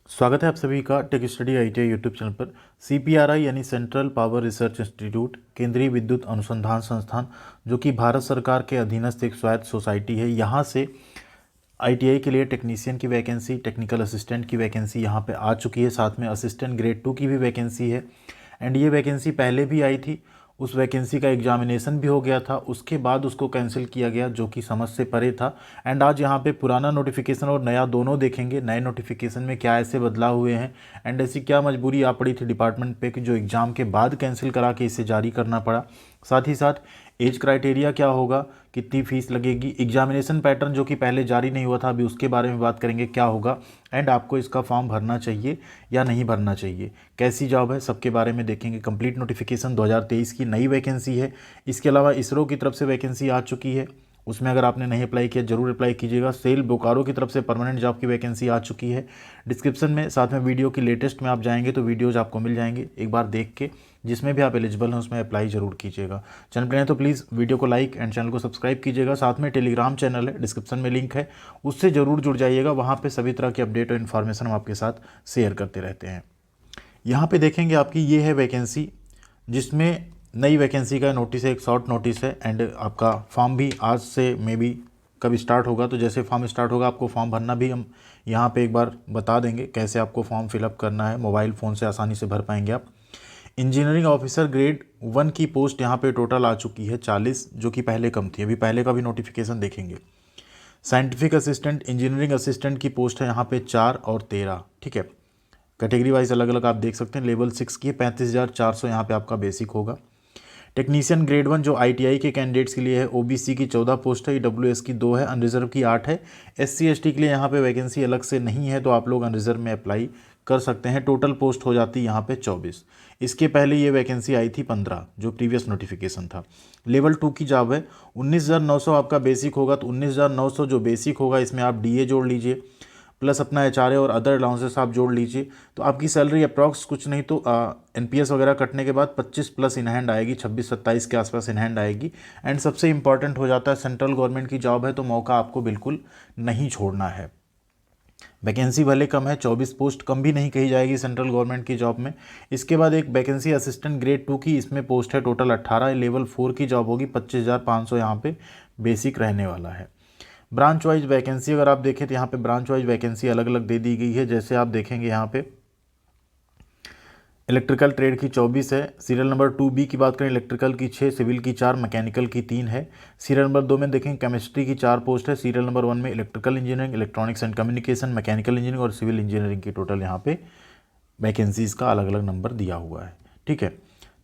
स्वागत है आप सभी का tech study ITI YouTube channel पर। सीपीआरआई यानी सेंट्रल पावर रिसर्च इंस्टीट्यूट, केंद्रीय विद्युत अनुसंधान संस्थान, जो कि भारत सरकार के अधीनस्थ एक स्वायत्त सोसाइटी है, यहाँ से आईटीआई के लिए टेक्नीशियन की वैकेंसी, टेक्निकल असिस्टेंट की वैकेंसी यहाँ पे आ चुकी है। साथ में असिस्टेंट ग्रेड 2 की भी वैकेंसी है। एंड ये वैकेंसी पहले भी आई थी, उस वैकेंसी का एग्जामिनेशन भी हो गया था, उसके बाद उसको कैंसिल किया गया, जो कि समझ से परे था। एंड आज यहाँ पे पुराना नोटिफिकेशन और नया दोनों देखेंगे। नए नोटिफिकेशन में क्या ऐसे बदलाव हुए हैं एंड ऐसी क्या मजबूरी आ पड़ी थी डिपार्टमेंट पे कि जो एग्ज़ाम के बाद कैंसिल करा के इसे जारी करना पड़ा। साथ ही साथ एज क्राइटेरिया क्या होगा, कितनी फ़ीस लगेगी, एग्जामिनेशन पैटर्न जो कि पहले जारी नहीं हुआ था, अभी उसके बारे में बात करेंगे क्या होगा। एंड आपको इसका फॉर्म भरना चाहिए या नहीं भरना चाहिए, कैसी जॉब है, सबके बारे में देखेंगे। कंप्लीट नोटिफिकेशन 2023 की नई वैकेंसी है। इसके अलावा इसरो की तरफ से वैकेंसी आ चुकी है, उसमें अगर आपने नहीं अप्लाई किया जरूर अप्लाई कीजिएगा। सेल बोकारो की तरफ से परमानेंट जॉब की वैकेंसी आ चुकी है। डिस्क्रिप्शन में साथ में वीडियो की लेटेस्ट में आप जाएंगे तो वीडियोज़ आपको मिल जाएंगे, एक बार देख के जिसमें भी आप एलिजिबल हैं उसमें अप्लाई जरूर कीजिएगा। चैनल पर नहीं तो प्लीज़ वीडियो को लाइक एंड चैनल को सब्सक्राइब कीजिएगा। साथ में टेलीग्राम चैनल है, डिस्क्रिप्शन में लिंक है, उससे ज़रूर जुड़ जाइएगा। वहाँ पर सभी तरह की अपडेट और इन्फॉर्मेशन हम आपके साथ शेयर करते रहते हैं। यहाँ पे देखेंगे आपकी ये है वैकेंसी, जिसमें नई वैकेंसी का नोटिस है, एक शॉर्ट नोटिस है। एंड आपका फॉर्म भी आज से मे बी कब स्टार्ट होगा, तो जैसे फॉर्म स्टार्ट होगा आपको फॉर्म भरना भी हम यहाँ पे एक बार बता देंगे कैसे आपको फॉर्म फिलअप करना है। मोबाइल फ़ोन से आसानी से भर पाएंगे आप। इंजीनियरिंग ऑफिसर ग्रेड 1 की पोस्ट यहाँ पे टोटल आ चुकी है 40, जो कि पहले कम थी। अभी पहले का भी नोटिफिकेशन देखेंगे। साइंटिफिक असिस्टेंट, इंजीनियरिंग असिस्टेंट की पोस्ट है यहाँ पे 4 और 13, ठीक है। कैटेगरी वाइज अलग अलग आप देख सकते हैं। लेवल 6 की 35,400 यहाँ पे आपका बेसिक होगा। टेक्नीशियन ग्रेड 1 जो आईटीआई के कैंडिडेट्स के लिए है, ओबीसी की 14 पोस्ट है, ईडब्ल्यूएस की 2 है, अनरिजर्व की 8 है। एससी एसटी के लिए यहाँ पे वैकेंसी अलग से नहीं है, तो आप लोग अनरिजर्व में अप्लाई कर सकते हैं। टोटल पोस्ट हो जाती है यहाँ पे 24। इसके पहले ये वैकेंसी आई थी 15, जो प्रीवियस नोटिफिकेशन था। लेवल 2 की जॉब है, 19,900 आपका बेसिक होगा। तो 19,900 जो बेसिक होगा इसमें आप डीए जोड़ लीजिए, प्लस अपना एचआरए और अदर अलाउंसेस आप जोड़ लीजिए, तो आपकी सैलरी अप्रॉक्स कुछ नहीं तो एनपीएस वगैरह कटने के बाद 25 प्लस इन हैंड आएगी, 26-27 के आसपास इन हैंड आएगी। एंड सबसे इंपॉर्टेंट हो जाता है, सेंट्रल गवर्नमेंट की जॉब है तो मौका आपको बिल्कुल नहीं छोड़ना है। वैकेंसी भले कम है, 24 पोस्ट कम भी नहीं कही जाएगी सेंट्रल गवर्नमेंट की जॉब में। इसके बाद एक वैकेंसी असिस्टेंट ग्रेड 2 की, इसमें पोस्ट है टोटल 18, लेवल 4 की जॉब होगी, 25,500 यहाँ पे बेसिक रहने वाला है। ब्रांच वाइज वैकेंसी अगर आप देखें तो यहाँ पे ब्रांच वाइज वैकेंसी अलग अलग दे दी गई है। जैसे आप देखेंगे यहाँ पे इलेक्ट्रिकल ट्रेड की 24 है। सीरियल नंबर 2B की बात करें, इलेक्ट्रिकल की 6, सिविल की 4, मैकेनिकल की 3 है। सीरियल नंबर 2 में देखें केमिस्ट्री की 4 पोस्ट है। सीरियल नंबर 1 में electrical engineering, electronics and communication, mechanical engineering और सिविल इंजीनियरिंग की टोटल यहाँ पे वैकेंसीज़ का अलग अलग नंबर दिया हुआ है, ठीक है।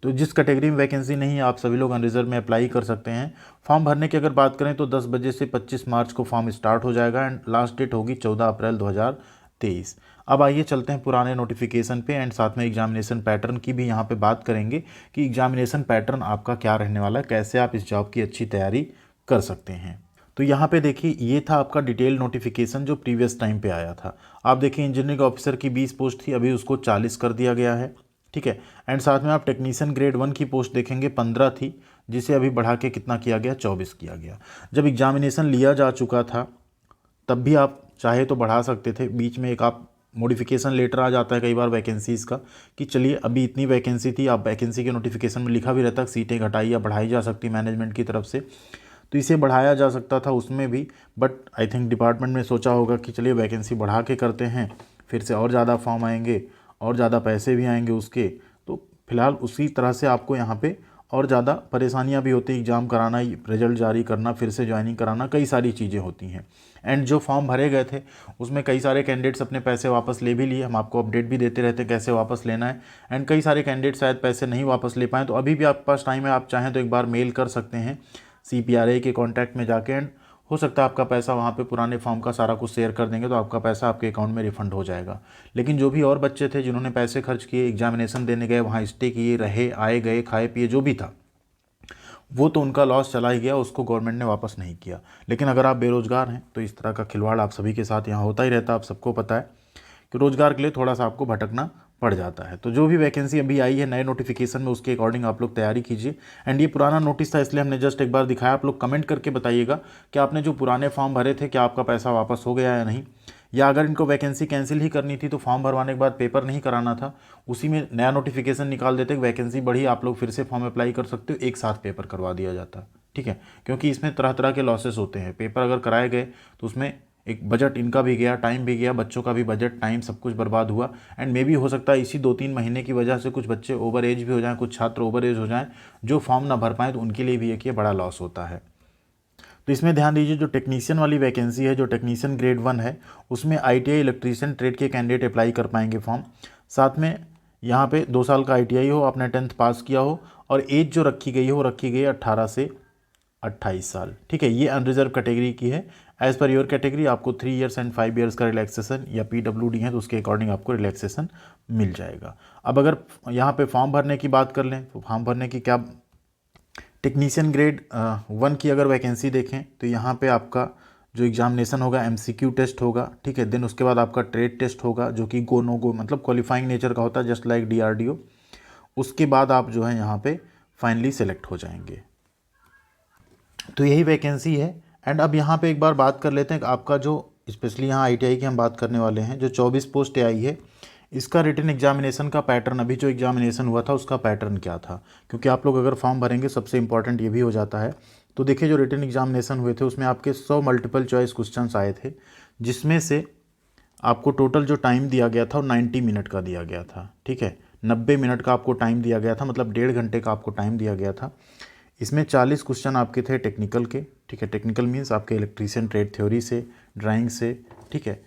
तो जिस कैटेगरी में वैकेंसी नहीं है आप सभी लोग अनरिजर्व में अप्लाई कर सकते हैं। फॉर्म भरने की अगर बात करें तो 10 बजे से 25 मार्च को फॉर्म स्टार्ट हो जाएगा एंड लास्ट डेट होगी 14 अप्रैल 2023। अब आइए चलते हैं पुराने नोटिफिकेशन पे एंड साथ में एग्जामिनेशन पैटर्न की भी यहाँ पे बात करेंगे कि एग्जामिनेशन पैटर्न आपका क्या रहने वाला है, कैसे आप इस जॉब की अच्छी तैयारी कर सकते हैं। तो यहाँ पे देखिए ये था आपका डिटेल नोटिफिकेशन जो प्रीवियस टाइम पे आया था। आप देखिए इंजीनियरिंग ऑफिसर की 20 पोस्ट थी, अभी उसको 40 कर दिया गया है, ठीक है। एंड साथ में आप टेक्नीशियन ग्रेड 1 की पोस्ट देखेंगे 15 थी, जिसे अभी बढ़ा के कितना किया गया, 24 किया गया। जब एग्जामिनेशन लिया जा चुका था तब भी आप चाहे तो बढ़ा सकते थे, बीच में एक आप मॉडिफिकेशन लेटर आ जाता है कई बार वैकेंसीज़ का कि चलिए अभी इतनी वैकेंसी थी, आप वैकेंसी के नोटिफिकेशन में लिखा भी रहता है सीटें घटाई या बढ़ाई जा सकती मैनेजमेंट की तरफ से, तो इसे बढ़ाया जा सकता था उसमें भी। बट आई थिंक डिपार्टमेंट ने सोचा होगा कि चलिए वैकेंसी बढ़ा के करते हैं, फिर से और ज़्यादा फॉर्म आएंगे और ज़्यादा पैसे भी आएंगे उसके, तो फिलहाल उसी तरह से आपको यहाँ पे और ज़्यादा परेशानियाँ भी होती हैं, एग्ज़ाम कराना, रिजल्ट जारी करना, फिर से ज्वाइनिंग कराना, कई सारी चीज़ें होती हैं। एंड जो फॉर्म भरे गए थे उसमें कई सारे कैंडिडेट्स अपने पैसे वापस ले भी लिए, हम आपको अपडेट भी देते रहते हैं कैसे वापस लेना है। एंड कई सारे कैंडिडेट शायद पैसे नहीं वापस ले पाएँ, तो अभी भी आपके पास टाइम है, आप चाहें तो एक बार मेल कर सकते हैं सीपीआरआई के कॉन्टैक्ट में जाके, एंड हो सकता है आपका पैसा वहाँ पे पुराने फॉर्म का सारा कुछ शेयर कर देंगे तो आपका पैसा आपके अकाउंट में रिफंड हो जाएगा। लेकिन जो भी और बच्चे थे जिन्होंने पैसे खर्च किए, एग्जामिनेशन देने गए, वहाँ स्टे किए, रहे, आए गए, खाए पिए, जो भी था वो तो उनका लॉस चला ही गया, उसको गवर्नमेंट ने वापस नहीं किया। लेकिन अगर आप बेरोजगार हैं तो इस तरह का खिलवाड़ आप सभी के साथ यहाँ होता ही रहता है। आप सबको पता है कि रोजगार के लिए थोड़ा सा आपको भटकना पड़ जाता है। तो जो भी वैकेंसी अभी आई है नए नोटिफिकेशन में, उसके अकॉर्डिंग आप लोग तैयारी कीजिए। एंड ये पुराना नोटिस था इसलिए हमने जस्ट एक बार दिखाया। आप लोग कमेंट करके बताइएगा कि आपने जो पुराने फॉर्म भरे थे क्या आपका पैसा वापस हो गया या नहीं, या अगर इनको वैकेंसी कैंसिल ही करनी थी तो फॉर्म भरवाने के बाद पेपर नहीं कराना था, उसी में नया नोटिफिकेशन निकाल देते कि वैकेंसी बढ़ी, आप लोग फिर से फॉर्म अप्लाई कर सकते हो, एक साथ पेपर करवा दिया जाता। ठीक है, क्योंकि इसमें तरह तरह के लॉसेस होते हैं। पेपर अगर कराए गए तो उसमें एक बजट इनका भी गया, टाइम भी गया, बच्चों का भी बजट, टाइम, सब कुछ बर्बाद हुआ। एंड मे भी हो सकता है इसी 2-3 महीने की वजह से कुछ बच्चे ओवर एज भी हो जाएं, कुछ छात्र ओवर एज हो जाएं जो फॉर्म ना भर पाएँ, तो उनके लिए भी एक ये बड़ा लॉस होता है। तो इसमें ध्यान दीजिए, जो टेक्नीशियन वाली वैकेंसी है, जो टेक्नीशियन ग्रेड 1 है, उसमें ITI इलेक्ट्रीशियन ट्रेड के कैंडिडेट अप्लाई कर पाएंगे फॉर्म। साथ में यहाँ पे 2 साल का ITI हो, आपने 10th पास किया हो, और एज जो रखी गई है वो रखी गई है 18 से 28 साल। ठीक है, ये अनरिजर्व कैटेगरी की है। एज़ पर योर कैटेगरी आपको 3 ईयर्स एंड 5 ईयर्स का रिलैक्सेशन, या PWD है तो उसके अकॉर्डिंग आपको रिलैक्सेशन मिल जाएगा। अब अगर यहाँ पे फॉर्म भरने की बात कर लें तो फॉर्म भरने की क्या, टेक्नीशियन ग्रेड 1 की अगर वैकेंसी देखें तो यहाँ पे आपका जो एग्जामिनेशन होगा MCQ टेस्ट होगा। ठीक है, देन उसके बाद आपका ट्रेड टेस्ट होगा जो कि गो नो गो मतलब क्वालिफाइंग नेचर का होता है, जस्ट लाइक DRDO। उसके बाद आप जो है यहाँ पे फाइनली सेलेक्ट हो जाएंगे। तो यही वैकेंसी है। एंड अब यहाँ पे एक बार बात कर लेते हैं कि आपका जो स्पेशली यहाँ ITI की हम बात करने वाले हैं, जो 24 पोस्ट आई है, इसका रिटन एग्जामिनेशन का पैटर्न, अभी जो एग्जामिनेशन हुआ था उसका पैटर्न क्या था, क्योंकि आप लोग अगर फॉर्म भरेंगे सबसे इंपॉर्टेंट ये भी हो जाता है। तो देखिए, जो रिटन एग्जामिनेशन हुए थे उसमें आपके 100 मल्टीपल चॉइस क्वेश्चंस आए थे, जिसमें से आपको टोटल जो टाइम दिया गया था वो 90 मिनट का दिया गया था। ठीक है, 90 मिनट का आपको टाइम दिया गया था, मतलब 1.5 घंटे का आपको टाइम दिया गया था। इसमें 40 क्वेश्चन आपके थे टेक्निकल के। ठीक है, टेक्निकल मीन्स आपके इलेक्ट्रीशियन ट्रेड थ्योरी से, ड्राइंग से। ठीक है,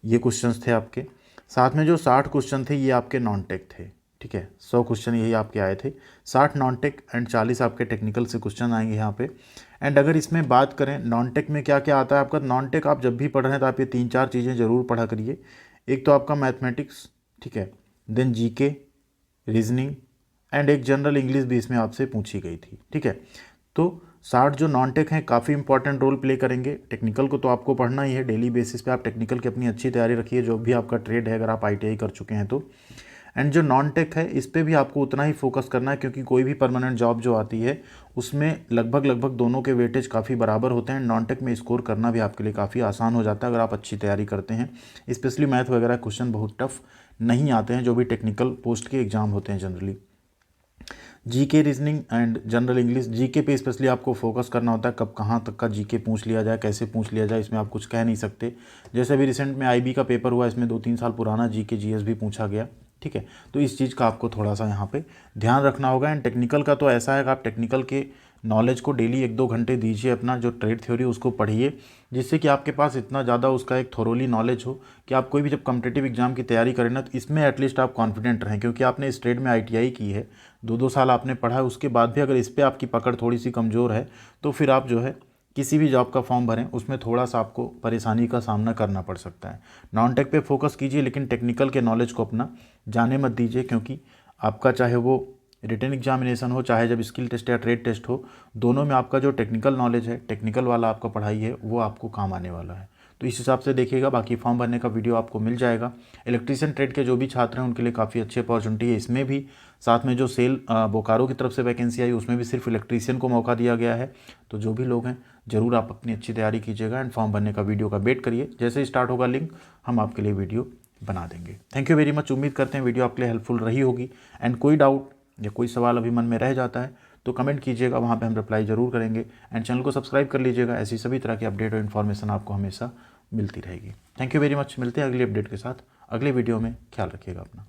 ये क्वेश्चंस थे आपके। साथ में जो 60 क्वेश्चन थे ये आपके नॉन टेक थे। ठीक है, 100 क्वेश्चन यही आपके आए थे, 60 नॉन टेक एंड 40 आपके टेक्निकल से क्वेश्चन आएंगे यहाँ पे। एंड अगर इसमें बात करें नॉन टेक में क्या क्या आता है आपका, नॉन टेक आप जब भी पढ़ रहे हैं तो आप ये 3-4 चीज़ें ज़रूर पढ़ा करिए। एक तो आपका मैथमेटिक्स, ठीक है, देन GK, रीजनिंग, एंड एक जनरल इंग्लिश भी इसमें आपसे पूछी गई थी। ठीक है, तो 60 जो नॉन टेक हैं काफ़ी इंपॉर्टेंट रोल प्ले करेंगे। टेक्निकल को तो आपको पढ़ना ही है, डेली बेसिस पे आप टेक्निकल की अपनी अच्छी तैयारी रखिए, जो भी आपका ट्रेड है अगर आप ITI कर चुके हैं तो। एंड जो नॉन टेक है इस पर भी आपको उतना ही फोकस करना है, क्योंकि कोई भी परमानेंट जॉब जो आती है उसमें लगभग दोनों के वेटेज काफ़ी बराबर होते हैं। नॉन टेक में स्कोर करना भी आपके लिए काफ़ी आसान हो जाता है अगर आप अच्छी तैयारी करते हैं। स्पेशली मैथ वगैरह क्वेश्चन बहुत टफ नहीं आते हैं जो भी टेक्निकल पोस्ट के एग्ज़ाम होते हैं generally. GK, reasoning and general English, GK पे स्पेशली आपको फोकस करना होता है, कब कहाँ तक का GK पूछ लिया जाए, कैसे पूछ लिया जाए, इसमें आप कुछ कह नहीं सकते। जैसे अभी रिसेंट में IB का पेपर हुआ, इसमें 2-3 साल पुराना GK GS भी पूछा गया। ठीक है, तो इस चीज़ का आपको थोड़ा सा यहाँ पे ध्यान रखना होगा। एंड टेक्निकल का तो ऐसा है कि आप टेक्निकल के नॉलेज को डेली 1-2 घंटे दीजिए, अपना जो ट्रेड थ्योरी उसको पढ़िए, जिससे कि आपके पास इतना ज़्यादा उसका एक थोरोली नॉलेज हो कि आप कोई भी जब कॉम्पिटिटिव एग्जाम की तैयारी करें ना, तो इसमें एटलीस्ट आप कॉन्फिडेंट रहें, क्योंकि आपने इस ट्रेड में ITI की है, 2-2 साल आपने पढ़ा है, उसके बाद भी अगर इस पर आपकी पकड़ थोड़ी सी कमज़ोर है तो फिर आप जो है किसी भी जॉब का फॉर्म भरें उसमें थोड़ा सा आपको परेशानी का सामना करना पड़ सकता है। नॉन टेक पे फोकस कीजिए, लेकिन टेक्निकल के नॉलेज को अपना जाने मत दीजिए, क्योंकि आपका चाहे वो रिटन एग्जामिनेशन हो, चाहे जब स्किल टेस्ट या ट्रेड टेस्ट हो, दोनों में आपका जो टेक्निकल नॉलेज है, टेक्निकल वाला आपका पढ़ाई है, वो आपको काम आने वाला है। तो इस हिसाब से देखिएगा। बाकी फॉर्म भरने का वीडियो आपको मिल जाएगा। इलेक्ट्रीशियन ट्रेड के जो भी छात्र हैं उनके लिए काफ़ी अच्छी अपॉर्चुनिटी है इसमें भी। साथ में जो सेल बोकारो की तरफ से वैकेंसी आई उसमें भी सिर्फ इलेक्ट्रीशियन को मौका दिया गया है। तो जो भी लोग हैं ज़रूर आप अपनी अच्छी तैयारी कीजिएगा एंड फॉर्म भरने का वीडियो का वेट करिए। जैसे ही स्टार्ट होगा लिंक हम आपके लिए वीडियो बना देंगे। Thank you very much. उम्मीद करते हैं वीडियो आपके लिए हेल्पफुल रही होगी। एंड कोई डाउट या कोई सवाल अभी मन में रह जाता है तो कमेंट कीजिएगा, वहाँ पे हम रिप्लाई ज़रूर करेंगे। एंड चैनल को सब्सक्राइब कर लीजिएगा, ऐसी सभी तरह की अपडेट और इन्फॉर्मेशन आपको हमेशा मिलती रहेगी। Thank you very much. मिलते हैं अगली अपडेट के साथ अगले वीडियो में। ख्याल रखिएगा अपना।